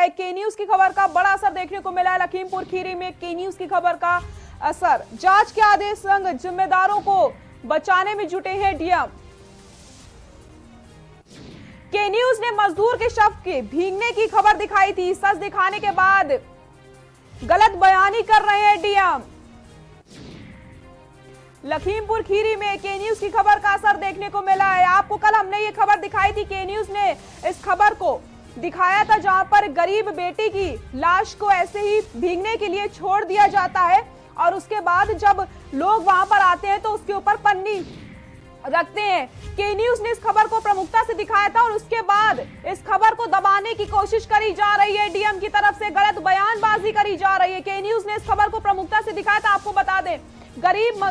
है के न्यूज की खबर का बड़ा असर देखने को मिला है। लखीमपुर खीरी में के न्यूज की खबर का असर। जांच के आदेश संग जिम्मेदारों को बचाने में जुटे हैं डीएम। के न्यूज ने मजदूर के शव के भीगने की खबर दिखाई थी। सच दिखाने के बाद गलत बयानी कर रहे हैं डीएम। लखीमपुर खीरी में के न्यूज की खबर का असर देखने को मिला है। आपको कल हमने ये खबर दिखाई थी, के न्यूज ने इस खबर को दिखाया था जहां पर गरीब बेटी की लाश को ऐसे ही भीगने के लिए छोड़ दिया जाता है और उसके बाद जब लोग वहां पर आते हैं तो उसके ऊपर पन्नी रखते हैं। के न्यूज ने इस खबर को प्रमुखता से दिखाया था और उसके बाद इस खबर को दबाने की कोशिश करी जा रही है। डीएम की तरफ से गलत बयानबाजी करी जा रही है। के न्यूज ने इस खबर को प्रमुखता से दिखाया था। आपको बता दें, गरीब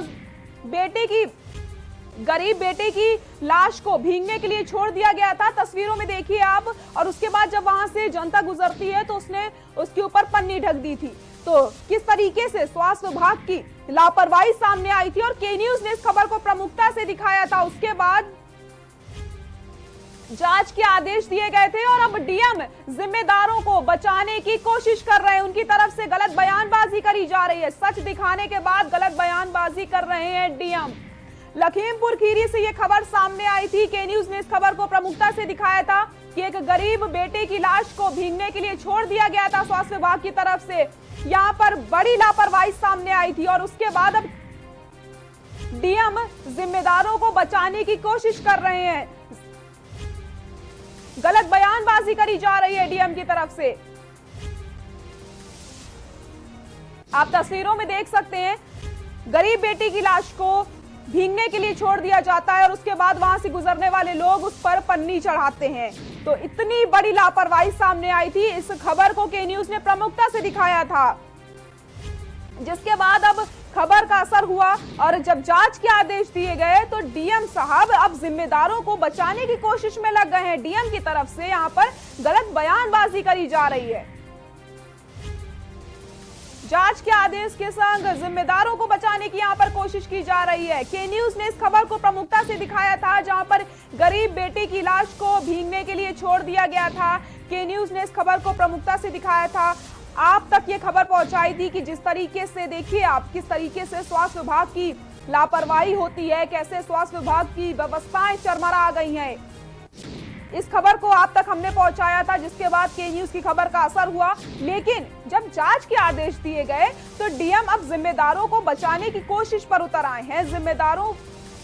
बेटे की लाश को भीगने के लिए छोड़ दिया गया था। तस्वीरों में देखिए आप। और उसके बाद जब वहां से जनता गुजरती है तो उसने उसके ऊपर पन्नी ढक दी थी। तो किस तरीके से स्वास्थ्य विभाग की लापरवाही सामने आई थी और के न्यूज ने इस खबर को प्रमुखता से दिखाया था। उसके बाद जांच के आदेश दिए गए थे और अब डीएम जिम्मेदारों को बचाने की कोशिश कर रहे हैं। उनकी तरफ से गलत बयानबाजी करी जा रही है। सच दिखाने के बाद गलत बयानबाजी कर रहे हैं डीएम। लखीमपुर खीरी से यह खबर सामने आई थी। के न्यूज ने इस खबर को प्रमुखता से दिखाया था कि एक गरीब बेटे की लाश को भीगने के लिए छोड़ दिया गया था स्वास्थ्य विभाग की तरफ से। यहां पर बड़ी लापरवाही सामने आई थी और उसके बाद अब डीएम जिम्मेदारों को बचाने की कोशिश कर रहे हैं। गलत बयानबाजी करी जा रही है डीएम की तरफ से। आप तस्वीरों में देख सकते हैं, गरीब बेटी की लाश को भीगने के लिए छोड़ दिया जाता है और उसके बाद वहां से गुजरने वाले लोग उस पर पन्नी चढ़ाते हैं। तो इतनी बड़ी लापरवाही सामने आई थी। इस खबर को के न्यूज ने प्रमुखता से दिखाया था, जिसके बाद अब खबर का असर हुआ और जब जांच के आदेश दिए गए तो डीएम साहब अब जिम्मेदारों को बचाने की कोशिश में लग गए हैं। डीएम की तरफ से यहां पर गलत बयानबाजी करी जा रही है। जांच के आदेश के संग जिम्मेदारों को बचाने की यहां पर कोशिश की जा रही है। के न्यूज ने इस खबर को प्रमुखता से दिखाया था जहां पर गरीब बेटी की लाश को भीगने के लिए छोड़ दिया गया था। के न्यूज ने इस खबर को प्रमुखता से दिखाया था। आप तक ये खबर पहुंचाई थी कि जिस तरीके से देखिए आप किस तरीके से स्वास्थ्य विभाग की लापरवाही होती है, कैसे स्वास्थ्य विभाग की व्यवस्थाएं चरमरा गई हैं। इस खबर को आप तक हमने पहुंचाया था, जिसके बाद के न्यूज की खबर का असर हुआ। लेकिन जब जांच के आदेश दिए गए तो डीएम अब जिम्मेदारों को बचाने की कोशिश पर उतर आए हैं। जिम्मेदारों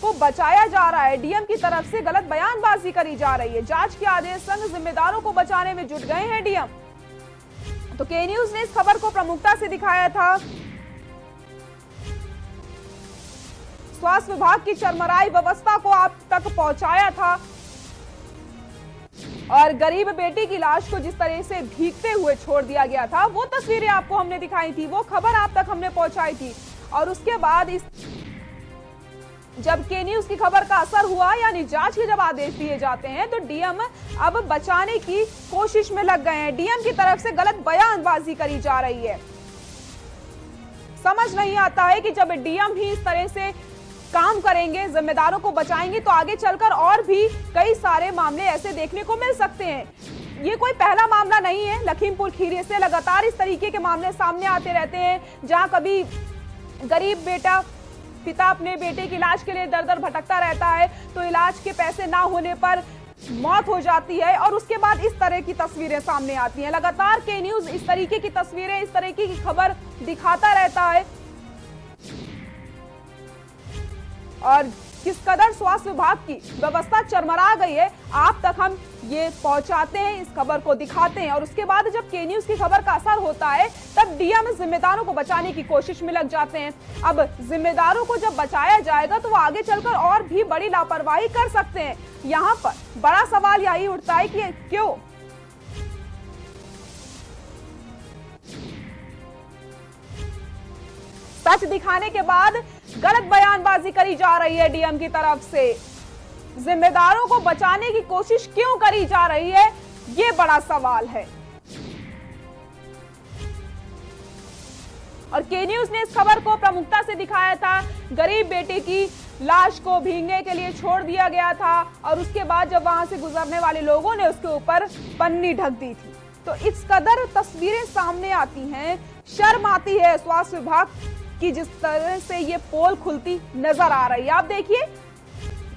को बचाया जा रहा है। डीएम की तरफ से गलत बयानबाजी करी जा रही है। जांच के आदेश संग जिम्मेदारों को बचाने में जुट गए हैं डीएम। तो के न्यूज ने इस खबर को प्रमुखता से दिखाया था। स्वास्थ्य विभाग की चरमराई व्यवस्था को आप तक पहुंचाया था और गरीब बेटी की लाश को जिस तरह से भीगते हुए छोड़ दिया गया था वो तस्वीरें आपको हमने दिखाई थी, वो खबर आप तक हमने पहुंचाई थी। और उसके बाद जब के न्यूज की खबर का असर हुआ, यानी जांच के जब आदेश दिए जाते हैं तो डीएम अब बचाने की कोशिश में लग गए हैं। डीएम की तरफ से गलत बयानबाजी करी जा रही है। समझ नहीं आता है कि जब डीएम ही इस तरह से काम करेंगे, जिम्मेदारों को बचाएंगे, तो आगे चलकर और भी कई सारे मामले ऐसे देखने को मिल सकते हैं। ये कोई पहला मामला नहीं है। लखीमपुर खीरी से लगातार इस तरीके के मामले सामने आते रहते हैं, जहां कभी गरीब पिता अपने बेटे की इलाज के लिए दर दर भटकता रहता है तो इलाज के पैसे ना होने पर मौत हो जाती है और उसके बाद इस तरह की तस्वीरें सामने आती हैं। लगातार के न्यूज इस तरीके की तस्वीरें, इस तरीके की खबर दिखाता रहता है और किस कदर स्वास्थ्य विभाग की व्यवस्था चरमरा गई है आप तक हम ये पहुंचाते हैं, इस खबर को दिखाते हैं। और उसके बाद जब के न्यूज की खबर का असर होता है तब डीएम जिम्मेदारों को बचाने की कोशिश में लग जाते हैं। अब जिम्मेदारों को जब बचाया जाएगा तो वो आगे चलकर और भी बड़ी लापरवाही कर सकते हैं। यहाँ पर बड़ा सवाल यही उठता है कि क्यों सच दिखाने के बाद गलत बयानबाजी करी जा रही है डीएम की तरफ से। जिम्मेदारों को बचाने की कोशिश क्यों करी जा रही है, ये बड़ा सवाल है। और के न्यूज ने इस खबर को प्रमुखता से दिखाया था। गरीब बेटे की लाश को भीगने के लिए छोड़ दिया गया था और उसके बाद जब वहां से गुजरने वाले लोगों ने उसके ऊपर पन्नी ढक दी थी। तो इस कदर तस्वीरें सामने आती हैं, शर्म आती है स्वास्थ्य विभाग की जिस तरह से ये पोल खुलती नजर आ रही है। आप देखिए,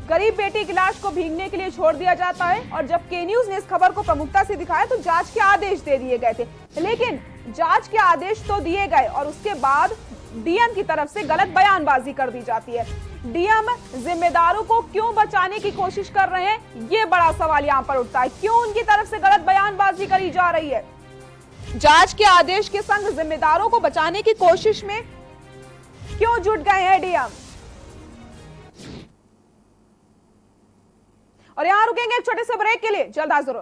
गरीब बेटी की लाश को भीगने के लिए छोड़ दिया जाता है और जब के न्यूज ने इस खबर को प्रमुखता से दिखाया तो जांच के आदेश दे दिए गए थे, लेकिन जांच के आदेश तो दिए गए और उसके बाद डीएम की तरफ से गलत बयानबाजी कर दी जाती है। डीएम जिम्मेदारों को क्यों बचाने की कोशिश कर रहे हैं, ये बड़ा सवाल यहां पर उठता है। क्यों उनकी तरफ से गलत बयानबाजी करी जा रही है? जांच के आदेश के संग जिम्मेदारों को बचाने की कोशिश में क्यों जुट गए हैं डीएम? और यहां रुकेंगे एक छोटे से ब्रेक के लिए, जल्द हाजिर।